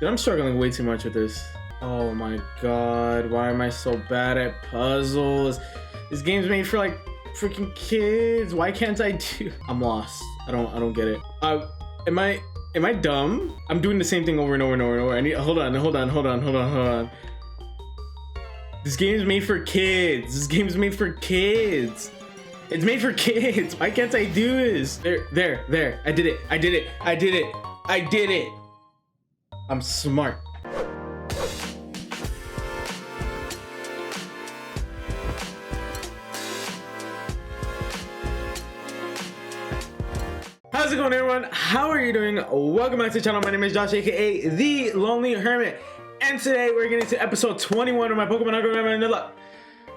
Dude, I'm struggling way too much with this. Oh my god, why am I so bad at puzzles? This game's made for like freaking kids. Why can't I do? I'm lost. I don't get it. Am I dumb? I'm doing the same thing over and over and over and over. I need hold on. This game's made for kids. This game's made for kids. It's made for kids. Why can't I do this? There. I did it. I'm smart. How's it going, everyone? How are you doing? Welcome back to the channel. My name is Josh, aka the Lonely Hermit, and today we're getting to episode 21 of my Pokemon Legends Arceus Nuzlocke.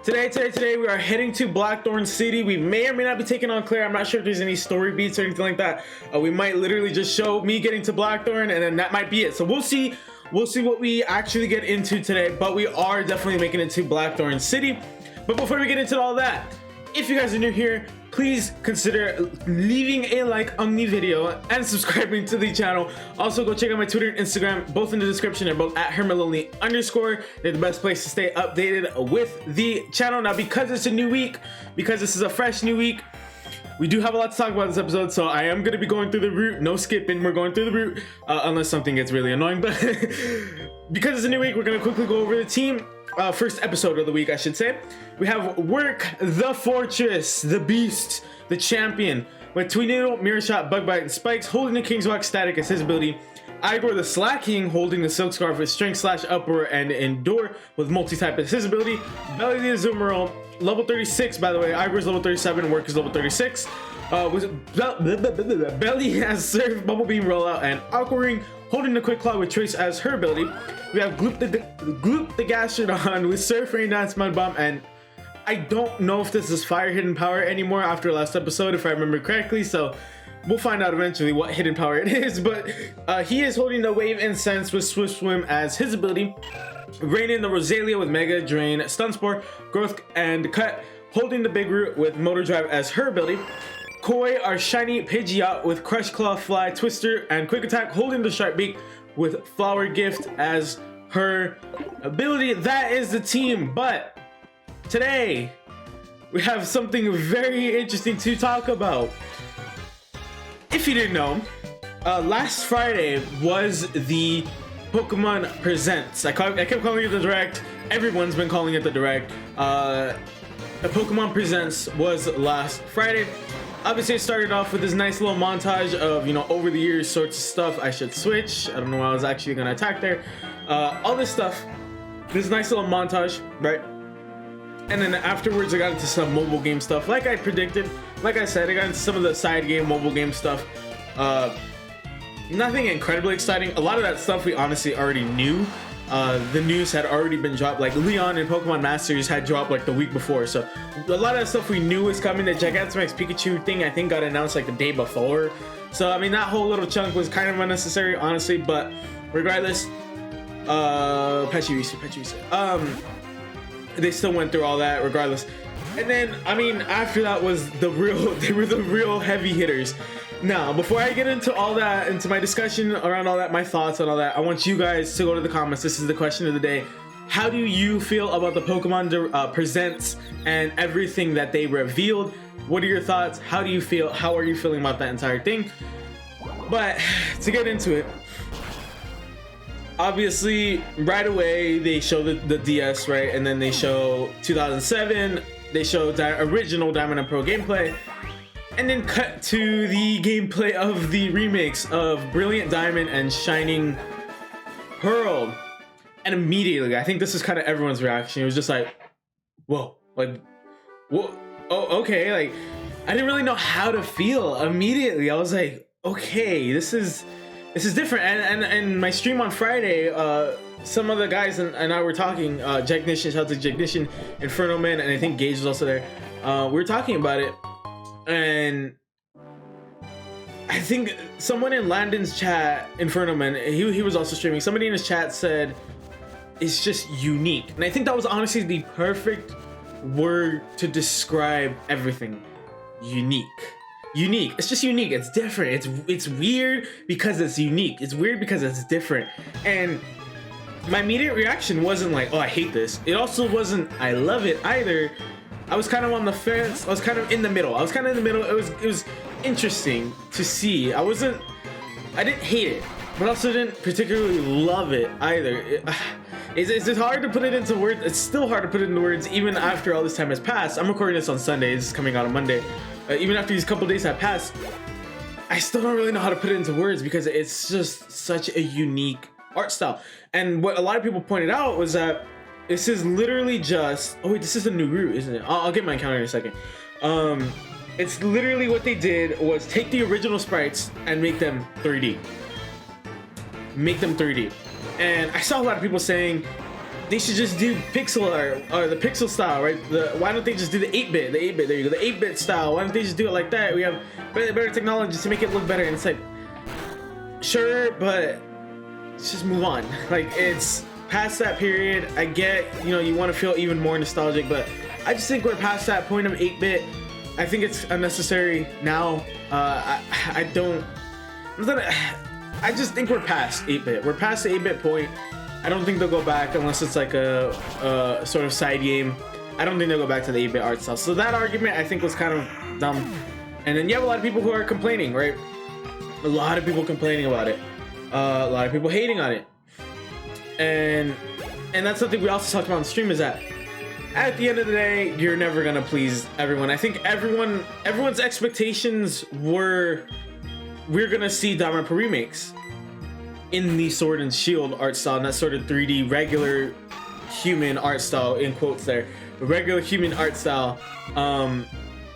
Today we are heading to Blackthorn City. We may or may not be taking on Claire. I'm not sure if there's any story beats or anything like that. We might literally just show me getting to Blackthorn, and then that might be it. So we'll see what we actually get into today. But we are definitely making it to Blackthorn City. But before we get into all that, if you guys are new here, please consider leaving a like on the video and subscribing to the channel. Also, go check out my Twitter and Instagram, both in the description. They're both at HermitLonely_. They're the best place to stay updated with the channel. Now, because it's a new week, because this is a fresh new week, we do have a lot to talk about this episode, so I am going to be going through the route. No skipping, we're going through the route, unless something gets really annoying. But because it's a new week, we're going to quickly go over the team. First episode of the week, I should say. We have Work, the Fortress, the Beast, the Champion, with Tweedle, Mirror Shot, Bug Bite, and Spikes, holding the King's Walk Static as his ability. Igor, the Slacking, holding the Silk Scarf with Strength / Uproar and Endure with Multi-Type as his ability. Belly the Azumarill, level 36, by the way. Igor's level 37, Work is level 36. Belly has Surf, Bubble Beam, Rollout, and Aqua Ring, holding the Quick Claw with Trace as her ability. We have Gloop the Gastrodon with Surf, Rain Dance, Mud Bomb, and I don't know if this is Fire Hidden Power anymore after last episode, if I remember correctly, so we'll find out eventually what hidden power it is. But he is holding the Wave Incense with Swift Swim as his ability. Rainin the Rosalia with Mega Drain, Stun Spore, Growth, and Cut, holding the Big Root with Motor Drive as her ability. Koi, our shiny Pidgeot with Crush Claw, Fly, Twister, and Quick Attack, holding the Sharp Beak with Flower Gift as her ability. That is the team. But today we have something very interesting to talk about. If you didn't know, last Friday was the Pokemon Presents. I kept calling it the Direct. Everyone's been calling it the Direct. The Pokemon Presents was last Friday. Obviously, it started off with this nice little montage of, you know, over the years sorts of stuff. I should switch. I don't know why I was actually going to attack there. All this stuff. This nice little montage, right? And then afterwards, I got into some mobile game stuff. Like I predicted. Like I said, I got into some of the side game, mobile game stuff. Nothing incredibly exciting. A lot of that stuff we honestly already knew. The news had already been dropped, like Leon and Pokemon Masters had dropped like the week before, so a lot of that stuff we knew was coming. The Gigantamax Pikachu thing I think got announced like the day before, so I mean that whole little chunk was kind of unnecessary, honestly. But regardless, they still went through all that regardless. And then I mean after that was they were the real heavy hitters. Now, before I get into all that, into my discussion around all that, my thoughts on all that, I want you guys to go to the comments. This is the question of the day. How do you feel about the Pokemon Presents and everything that they revealed? What are your thoughts? How do you feel? How are you feeling about that entire thing? But to get into it, obviously, right away, they show the DS, right? And then they show 2007. They show original Diamond and Pearl gameplay. And then cut to the gameplay of the remakes of Brilliant Diamond and Shining Pearl. And immediately, I think this is kind of everyone's reaction. It was just like, whoa, like, whoa, oh, okay. Like, I didn't really know how to feel immediately. I was like, okay, this is different. And my stream on Friday, some of the guys and I were talking, Jagnishan, shout out to Jagnishan, Inferno Man, and I think Gage was also there. We were talking about it. And I think someone in Landon's chat, Inferno Man, he was also streaming. Somebody in his chat said it's just unique, and I think that was honestly the perfect word to describe everything. Unique. unique. It's just unique. It's different. It's weird because it's unique. It's weird because it's different. And my immediate reaction wasn't like, oh, I hate this. It also wasn't, I love it either. I was kind of on the fence. I was kind of in the middle. It was interesting to see. I didn't hate it, but also didn't particularly love it either. It's hard to put it into words. It's still hard to put it into words even after all this time has passed. I'm recording this on Sunday. This is coming out on Monday. Even after these couple days have passed, I still don't really know how to put it into words because it's just such a unique art style. And what a lot of people pointed out was that this is literally just, oh wait, this is a new route, isn't it? I'll get my encounter in a second. It's literally what they did was take the original sprites and make them 3D. And I saw a lot of people saying they should just do pixel art or the pixel style, right? Why don't they just do the 8-bit? There you go, the 8-bit style. Why don't they just do it like that? We have better technology to make it look better. And it's like, sure, but let's just move on. Like, it's past that period. I get, you want to feel even more nostalgic, but I just think we're past that point of 8-bit. I think it's unnecessary now. I just think we're past 8-bit. We're past the 8-bit point. I don't think they'll go back unless it's like a sort of side game. I don't think they'll go back to the 8-bit art style. So that argument I think was kind of dumb. And then you have a lot of people who are complaining, right? A lot of people complaining about it. A lot of people hating on it. And that's something we also talked about on stream, is that at the end of the day, you're never gonna please everyone. I think everyone's expectations were, we're gonna see Diamond Pro remakes in the Sword and Shield art style, and that sort of 3D regular human art style, in quotes there, regular human art style.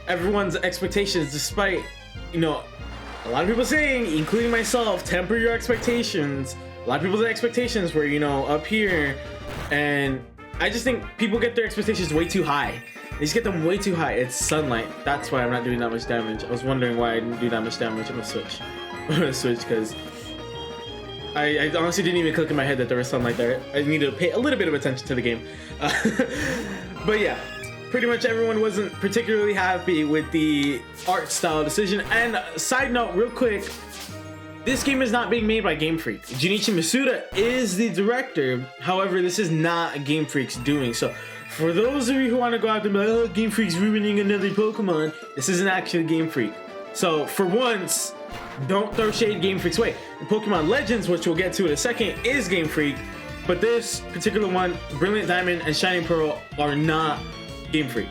Everyone's expectations, despite, a lot of people saying, including myself, temper your expectations. A lot of people's expectations were, up here, and I just think people get their expectations way too high. They just get them way too high. It's sunlight. That's why I'm not doing that much damage. I was wondering why I didn't do that much damage. I'm gonna switch because I honestly didn't even click in my head that there was sunlight there. I needed to pay a little bit of attention to the game. But yeah, pretty much everyone wasn't particularly happy with the art style decision. And side note, real quick, this game is not being made by Game Freak. Junichi Masuda is the director. However, this is not Game Freak's doing. So for those of you who want to go out there and be like, oh, Game Freak's ruining another Pokemon, this isn't actually Game Freak. So for once, don't throw shade Game Freak's way. Pokemon Legends, which we'll get to in a second, is Game Freak. But this particular one, Brilliant Diamond and Shining Pearl, are not Game Freak.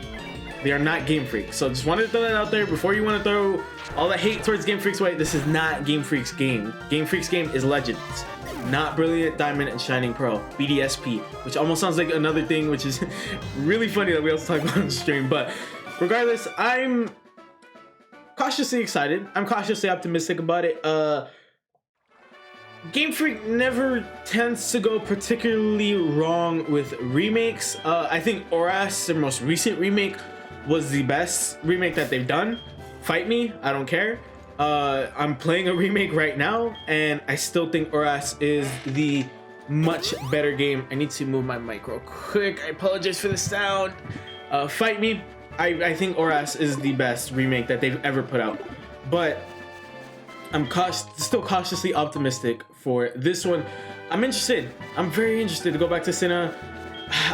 They are not Game Freak. So just wanted to throw that out there before you want to throw all the hate towards Game Freak's way. This is not Game Freak's game. Game Freak's game is Legends, not Brilliant Diamond and Shining Pearl, BDSP, which almost sounds like another thing, which is really funny that we also talk about on stream. But regardless, I'm cautiously excited. I'm cautiously optimistic about it. Game Freak never tends to go particularly wrong with remakes. I think Oras, their most recent remake, was the best remake that they've done. Fight me, I don't care. I'm playing a remake right now, and I still think Oras is the much better game. I need to move my mic real quick. I apologize for the sound. Fight me. I think Oras is the best remake that they've ever put out, but I'm still cautiously optimistic for this one. I'm interested. I'm very interested to go back to Sinnoh.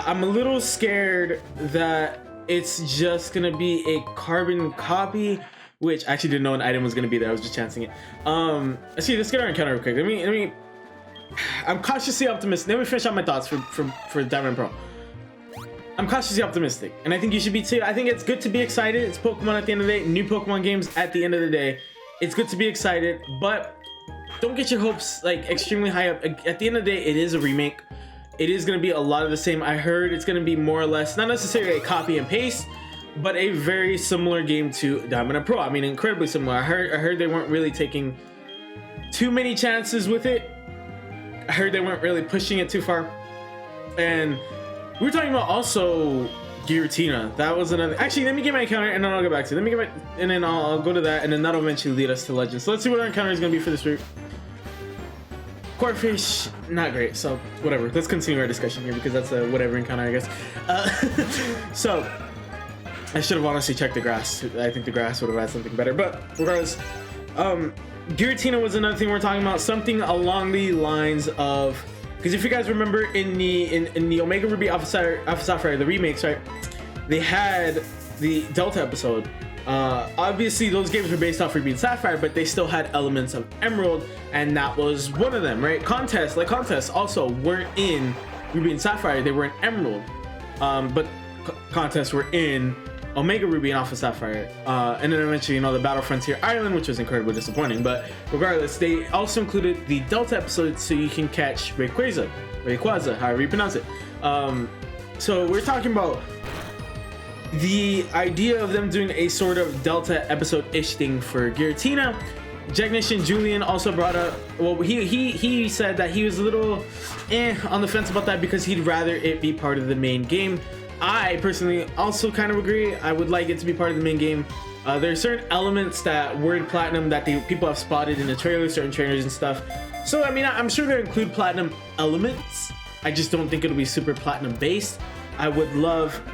I'm a little scared that it's just gonna be a carbon copy, which I actually didn't know an item was gonna be there. I was just chancing it. Let's get our encounter real quick. Let me. I'm cautiously optimistic. Let me finish out my thoughts for Diamond Pro. I'm cautiously optimistic, and I think you should be too. I think it's good to be excited. It's Pokemon at the end of the day. New Pokemon games at the end of the day. It's good to be excited, but don't get your hopes like extremely high up. At the end of the day, it is a remake. It is going to be a lot of the same. I heard it's going to be more or less, not necessarily a copy and paste, but a very similar game to Diamond and Pro. I mean, incredibly similar. I heard they weren't really taking too many chances with it. I heard they weren't really pushing it too far. And we were talking about also Giratina. That was another. Actually, let me get my encounter and then I'll go back to it. Let me get my, and then I'll go to that, and then that'll eventually lead us to Legends. So let's see what our encounter is going to be for this route. Corphish, not great. So whatever. Let's continue our discussion here because that's a whatever encounter, I guess. So I should have honestly checked the grass. I think the grass would have had something better. But regardless, Giratina was another thing we're talking about. Something along the lines of, because if you guys remember in the Omega Ruby Alpha Sapphire, the remakes, right? They had the Delta episode. Obviously those games were based off Ruby and Sapphire, but they still had elements of Emerald, and that was one of them, right? Contests also weren't in Ruby and Sapphire, they were in Emerald. But contests were in Omega Ruby and Alpha Sapphire, and then eventually, you know, the Battle Frontier Island, which was incredibly disappointing. But regardless, they also included the Delta episode, so you can catch Rayquaza, however you pronounce it. So we're talking about the idea of them doing a sort of Delta episode-ish thing for Giratina. Technician Julian also brought up, well, he said that he was a little on the fence about that because he'd rather it be part of the main game. I personally also kind of agree. I would like it to be part of the main game. There are certain elements that were in Platinum that people have spotted in the trailer, certain trainers and stuff. So, I mean, I'm sure they'll include Platinum elements. I just don't think it'll be super Platinum based. I would love to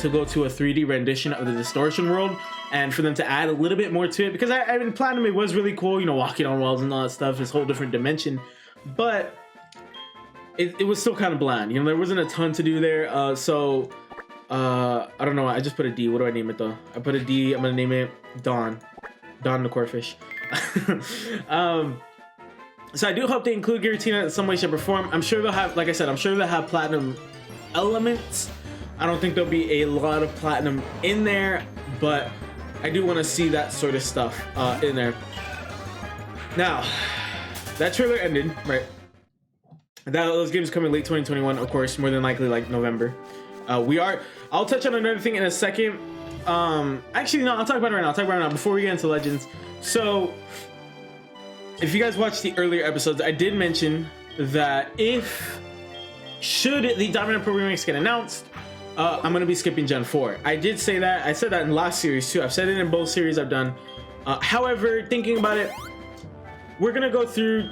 go to a 3D rendition of the Distortion world and for them to add a little bit more to it, because I mean, Platinum, it was really cool, you know, walking on walls and all that stuff, this whole different dimension, but it was still kind of bland, you know, there wasn't a ton to do there. So I don't know, I just put a D. What do I name it though? I put a D. I'm gonna name it Dawn the Corfish. So I do hope they include Giratina in some way, shape, or form. I'm sure they'll have, like I said, I'm sure they'll have Platinum elements. I don't think there'll be a lot of Platinum in there, but I do want to see that sort of stuff in there. Now, that trailer ended, right? Those games coming late 2021, of course, more than likely like November. I'll touch on another thing in a second. Actually, no, I'll talk about it right now. I'll talk about it right now before we get into Legends. So, if you guys watched the earlier episodes, I did mention that should the Diamond and Pearl remakes get announced, I'm gonna be skipping Gen 4. I did say that. I said that in last series too. I've said it in both series I've done. However, thinking about it, we're gonna go through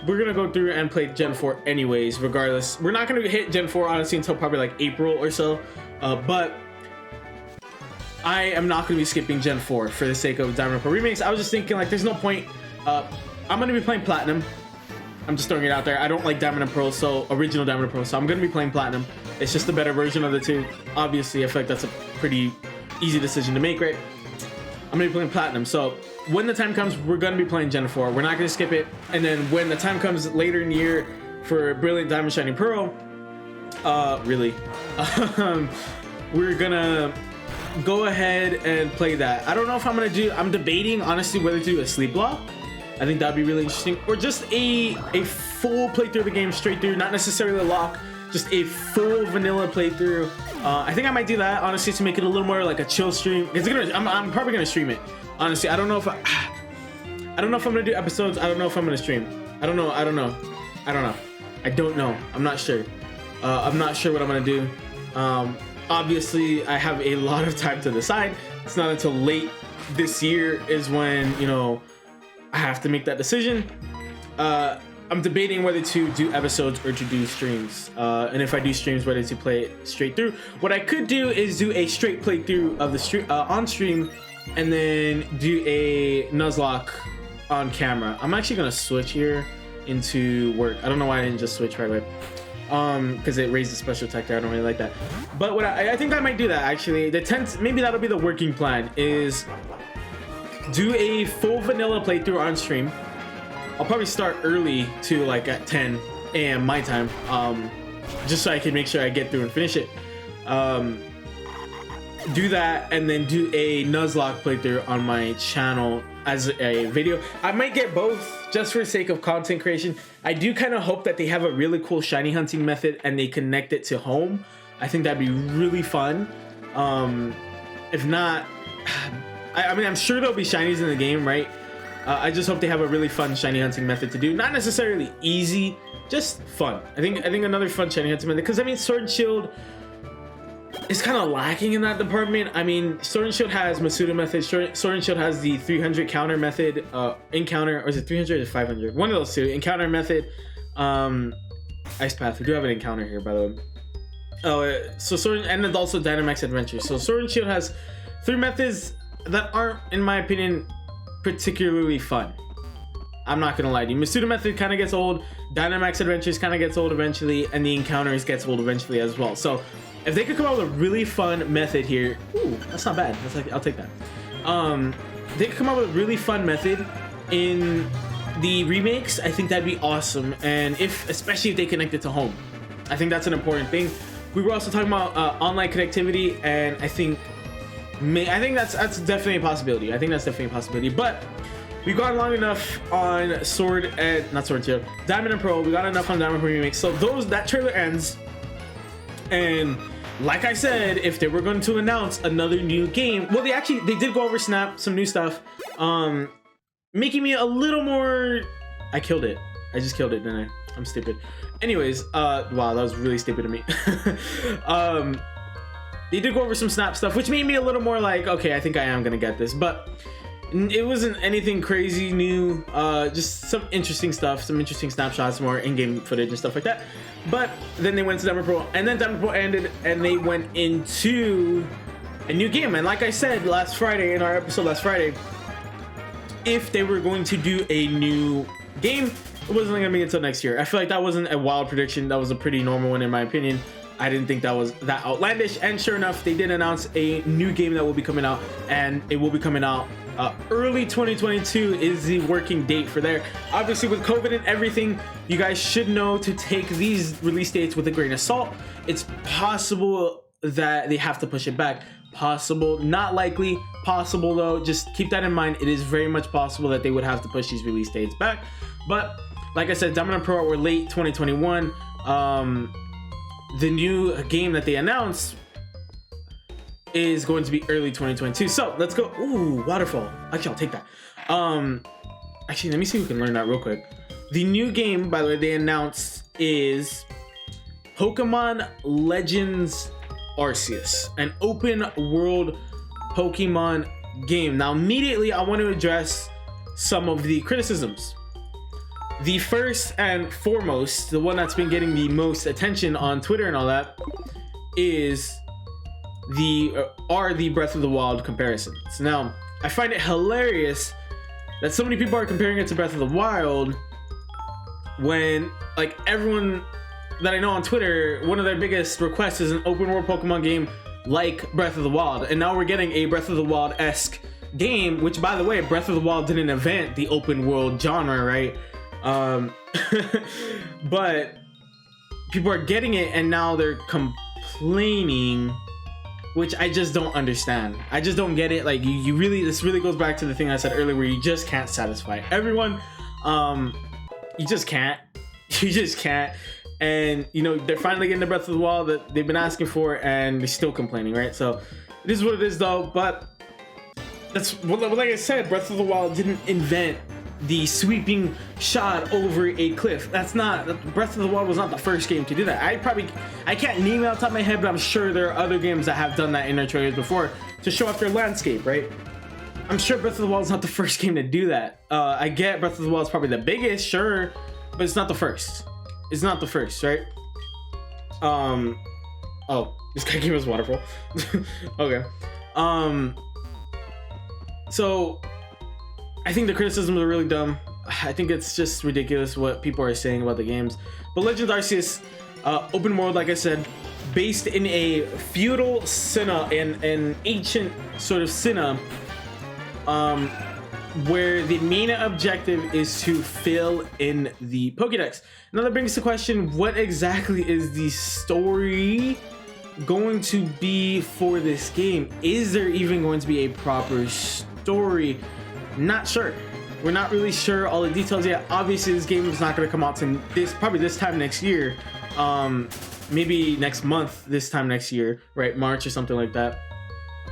and play Gen 4 anyways, regardless. We're not gonna hit Gen 4 honestly until probably like April or so. But I am not gonna be skipping Gen 4 for the sake of Diamond and Pearl remakes. I was just thinking like there's no point. I'm gonna be playing Platinum. I'm just throwing it out there. I don't like Diamond and Pearl, so original Diamond and Pearl, so I'm gonna be playing Platinum. It's just a better version of the two. Obviously, I feel like that's a pretty easy decision to make, right? I'm gonna be playing Platinum, so when the time comes, we're gonna be playing Gen 4. We're not gonna skip it, and then when the time comes later in the year for Brilliant Diamond Shining Pearl, we're gonna go ahead and play that. I don't know if I'm debating honestly whether to do a sleep block. I think that'd be really interesting, or just a full playthrough of the game straight through, not necessarily a lock, just a full vanilla playthrough. I think I might do that honestly to make it a little more like a chill stream. I'm probably gonna stream it. Honestly, I don't know if I'm gonna do episodes. I don't know if I'm gonna stream. I don't know. I'm not sure. I'm not sure what I'm gonna do. Obviously, I have a lot of time to decide. It's not until late this year is when, you know, I have to make that decision. I'm debating whether to do episodes or to do streams. And if I do streams, whether to play it straight through. What I could do is do a straight playthrough of the stream on stream, and then do a Nuzlocke on camera. I'm actually gonna switch here into work. I don't know why I didn't just switch right away. Because it raised the special attack there. I don't really like that. But what I think I might do that actually. Maybe that'll be the working plan, is do a full vanilla playthrough on stream. I'll probably start early to like at 10 a.m. my time, just so I can make sure I get through and finish it. Do that, and then do a Nuzlocke playthrough on my channel as a video. I might get both just for the sake of content creation. I do kind of hope that they have a really cool shiny hunting method and they connect it to home. I think that'd be really fun. If not, I mean, I'm sure there'll be shinies in the game, right? I just hope they have a really fun shiny hunting method to do. Not necessarily easy, just fun. I think another fun shiny hunting method, because I mean, Sword and Shield is kind of lacking in that department. I mean, Sword and Shield has Masuda method. Sword and Shield has the 300 counter method, encounter, or is it 300 or 500? One of those two, encounter method. Ice Path, we do have an encounter here, by the way. So Sword and then also Dynamax Adventure. So Sword and Shield has 3 methods that aren't, in my opinion, particularly fun. I'm not gonna lie to you. Masuda method kind of gets old. Dynamax Adventures kind of gets old eventually, and the Encounters gets old eventually as well. So if they could come up with a really fun method here, ooh, that's not bad. That's like, I'll take that. They could come up with a really fun method in the remakes. I think that'd be awesome, and especially if they connect it to home, I think that's an important thing. We were also talking about online connectivity, and I think that's definitely a possibility. I think that's definitely a possibility, but we've gone long enough on Diamond and Pearl. We got enough on Diamond and Pearl remake. So that trailer ends, and like I said, if they were going to announce another new game, well, they did go over Snap, some new stuff, making me a little more. I killed it. I just killed it, didn't I? I'm stupid. Anyways, wow, that was really stupid of me. They did go over some Snap stuff, which made me a little more like, okay, I think I am gonna get this, but it wasn't anything crazy new. Just some interesting stuff, some interesting snapshots, more in-game footage and stuff like that. But then they went to Diamond Pro, and then Diamond Pro ended, and they went into a new game. And like I said last Friday, in our episode last Friday, if they were going to do a new game, it wasn't gonna be until next year. I feel like that wasn't a wild prediction. That was a pretty normal one in my opinion. I didn't think that was that outlandish, and sure enough, they did announce a new game that will be coming out, and it will be coming out early 2022 is the working date for there. Obviously, with COVID and everything, you guys should know to take these release dates with a grain of salt. It's possible that they have to push it back. Possible, not likely. Possible though. Just keep that in mind. It is very much possible that they would have to push these release dates back. But like I said, Diamond and Pearl were late 2021. The new game that they announced is going to be early 2022. So let's go. Ooh, waterfall. Actually, I'll take that. Actually, let me see if we can learn that real quick. The new game, by the way, they announced is Pokemon Legends Arceus, an open world Pokemon game. Now, immediately, I want to address some of the criticisms. The first and foremost, the one that's been getting the most attention on Twitter and all that, is the Breath of the Wild comparisons. Now, I find it hilarious that so many people are comparing it to Breath of the Wild when, like, everyone that I know on Twitter, one of their biggest requests is an open world Pokemon game like Breath of the Wild, and now we're getting a Breath of the Wild-esque game, which, by the way, Breath of the Wild didn't invent the open world genre, right? But people are getting it, and now they're complaining, which I just don't understand. I just don't get it. Like, this really goes back to the thing I said earlier, where you just can't satisfy everyone. You just can't. You just can't. And, you know, they're finally getting the Breath of the Wild that they've been asking for, and they're still complaining, right? So it is what it is, though. But that's, like I said, Breath of the Wild didn't invent the sweeping shot over a cliff. Breath of the Wild was not the first game to do that. I can't name it off the top of my head, but I'm sure there are other games that have done that in their trailers before to show off their landscape, right? I'm sure Breath of the Wild is not the first game to do that. I get Breath of the Wild is probably the biggest, sure, but it's not the first. It's not the first, right? Oh, this guy gave us waterfall. Okay. So I think the criticisms are really dumb. I think it's just ridiculous what people are saying about the games. But Legends Arceus, open world, like I said, based in a feudal Sinnoh, an ancient sort of Sinnoh, where the main objective is to fill in the Pokédex. Now that brings the question, what exactly is the story going to be for this game? Is there even going to be a proper story? Not sure. We're not really sure all the details yet. Obviously, this game is not going to come out to probably this time next year. Maybe next month, this time next year, right? March or something like that,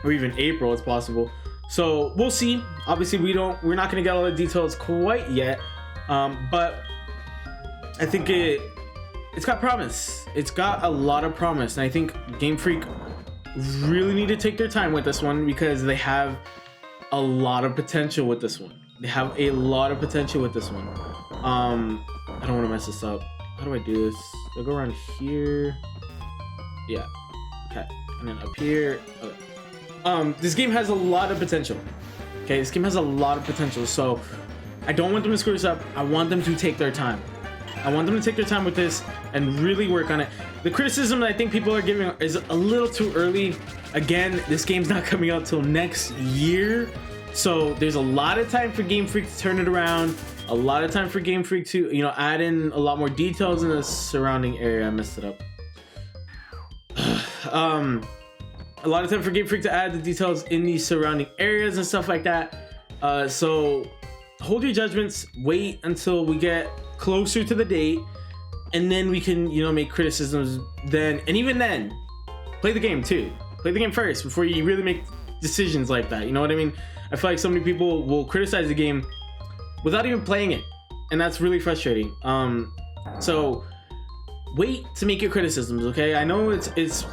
or even April. It's possible. So we'll see. Obviously, we're not going to get all the details quite yet, but I think it's got promise. It's got a lot of promise, and I think Game Freak really need to take their time with this one, because they have a lot of potential with this one. They have a lot of potential with this one. I don't want to mess this up. How do I do this? Do I go around here? Yeah. Okay. And then up here. Okay. This game has a lot of potential. Okay, this game has a lot of potential. So I don't want them to screw this up. I want them to take their time. I want them to take their time with this and really work on it. The criticism that I think people are giving is a little too early. Again, this game's not coming out till next year. So there's a lot of time for Game Freak to turn it around. A lot of time for Game Freak to, you know, add in a lot more details in the surrounding area. I messed it up. A lot of time for Game Freak to add the details in the surrounding areas and stuff like that. So hold your judgments. Wait until we get closer to the date, and then we can, you know, make criticisms then. And even then, play the game too. Play the game first before you really make decisions like that. You know what I mean? I feel like so many people will criticize the game without even playing it, and that's really frustrating. So wait to make your criticisms, okay? I know it's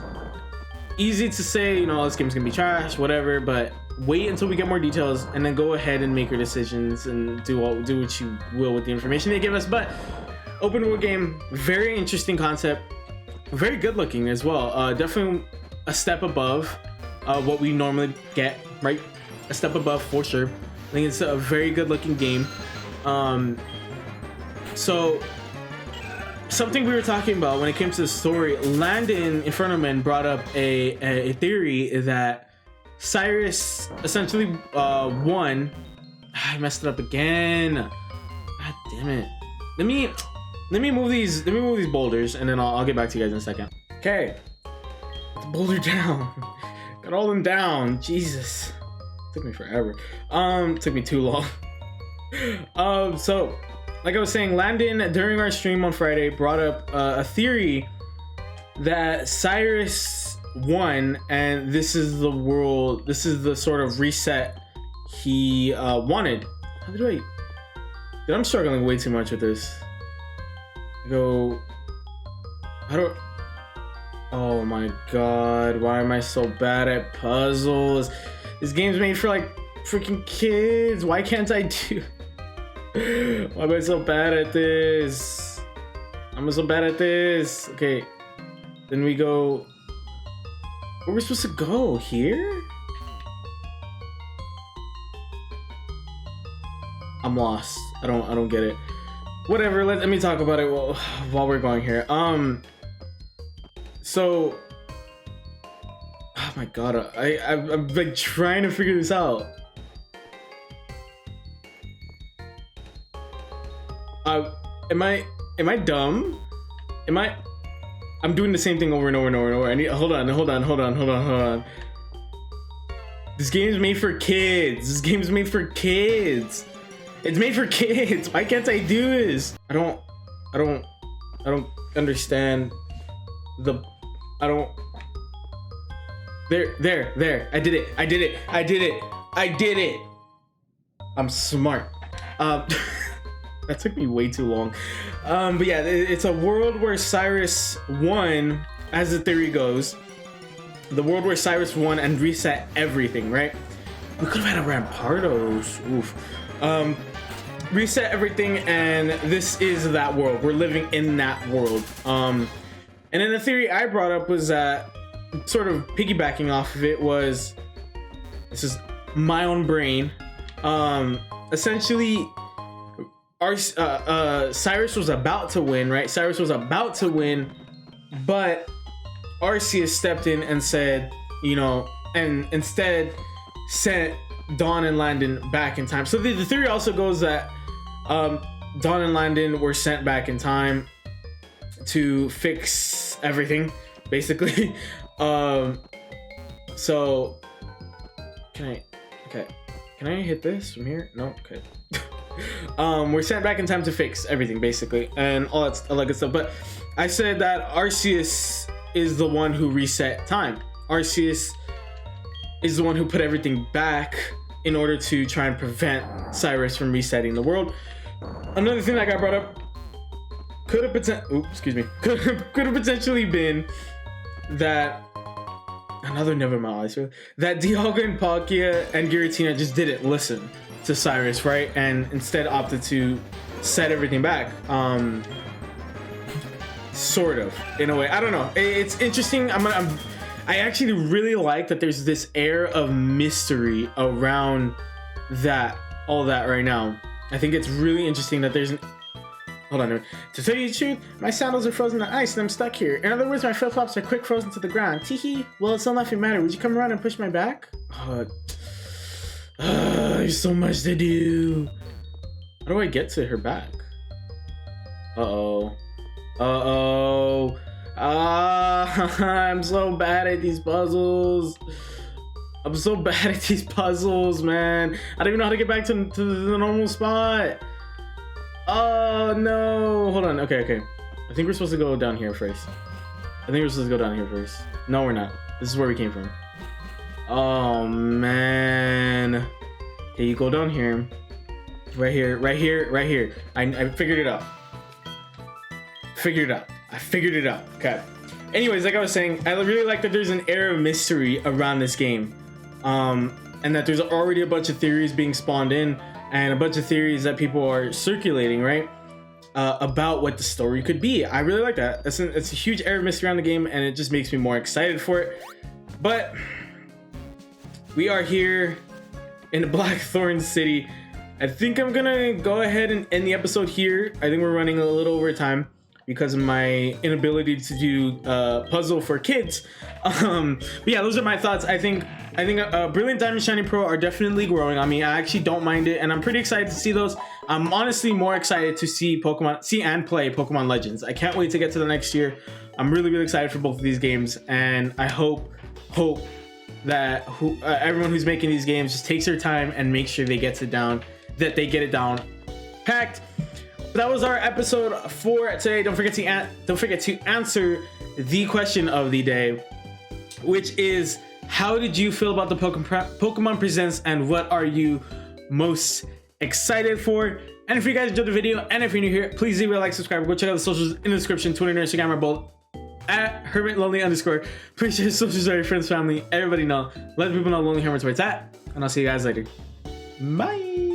easy to say, you know, this game's gonna be trash, whatever, but wait until we get more details and then go ahead and make your decisions and do what you will with the information they give us. But open world game, very interesting concept, very good looking as well. Definitely a step above what we normally get, right? A step above for sure. I think it's a very good looking game. So something we were talking about when it came to the story, Landon Infernoman brought up a theory that Cyrus essentially won. I messed it up again. God damn it. Let me move these boulders, and then I'll get back to you guys in a second. Okay. Put the boulder down. Got all them down. Jesus. Took me forever. Took me too long. So like I was saying, Landon during our stream on Friday brought up a theory that Cyrus won, and this is the world, this is the sort of reset he wanted. How do I, dude, I'm struggling way too much with this. Oh my god, why am I so bad at puzzles? This game's made for like freaking kids. Why can't I do? Why am I so bad at this? I'm so bad at this. Okay, then we go. Where are we supposed to go? Here? I'm lost. I don't get it. Whatever. Let me talk about it while we're going here. So, oh my god, I'm like trying to figure this out. Am I dumb? I'm doing the same thing over and over and over and over. I need, hold on. This game's made for kids. It's made for kids. Why can't I do this? I don't understand there. I did it. I'm smart. That took me way too long. But yeah, it's a world where Cyrus won, as the theory goes. The world where Cyrus won and reset everything, right? We could have had a Rampardos. Oof. Reset everything, and this is that world. We're living in that world. And then the theory I brought up was that, sort of piggybacking off of it, was, this is my own brain. Essentially, Cyrus was about to win, right? Cyrus was about to win, but Arceus stepped in and said, you know, and instead sent Dawn and Landon back in time. So the theory also goes that Dawn and Landon were sent back in time to fix everything, basically. So can I hit this from here? No, okay. We're sent back in time to fix everything, basically, and all that good stuff. But I said that Arceus is the one who reset time. Arceus is the one who put everything back in order to try and prevent Cyrus from resetting the world. Another thing that got brought up could have potentially been that that Dialga and Palkia and Giratina just didn't listen to Cyrus, right? And instead opted to set everything back. sort of, in a way. I don't know. It's interesting. I actually really like that there's this air of mystery around all that right now. I think it's really interesting that there's an... Hold on a minute. To tell you the truth, my sandals are frozen to ice and I'm stuck here. In other words, my flip-flops are quick frozen to the ground. Teehee. Well, it's not nothing matter. Would you come around and push my back? There's so much to do. How do I get to her back? Uh-oh. Uh-oh. I'm so bad at these puzzles. I'm so bad at these puzzles, man. I don't even know how to get back to the normal spot. Oh, no. Hold on. Okay. I think we're supposed to go down here first. No, we're not. This is where we came from. Oh, man. Okay, you go down here. Right here. I figured it out. I figured it out. Okay. Anyways, like I was saying, I really like that there's an air of mystery around this game. And that there's already a bunch of theories being spawned in and a bunch of theories that people are circulating, right? About what the story could be. I really like that. It's a huge air of mystery around the game and it just makes me more excited for it. But we are here in Blackthorn City. I think I'm gonna go ahead and end the episode here. I think we're running a little over time because of my inability to do puzzle for kids. But yeah, those are my thoughts. I think Brilliant Diamond Shining Pearl are definitely growing on me. I actually don't mind it, and I'm pretty excited to see those. I'm honestly more excited to see and play Pokemon Legends. I can't wait to get to the next year. I'm really excited for both of these games, and I hope that everyone who's making these games just takes their time and makes sure they get it down packed. That was our episode for today. Don't forget to answer the question of the day, which is, how did you feel about the Pokemon Presents and what are you most excited for? And if you guys enjoyed the video and if you're new here, please leave a like, subscribe, go check out the socials in the description. Twitter and Instagram are both at Hermit Lonely _. Please share socials with your friends, family, everybody know. Let people know Lonely Hermit's where it's at. And I'll see you guys later. Bye.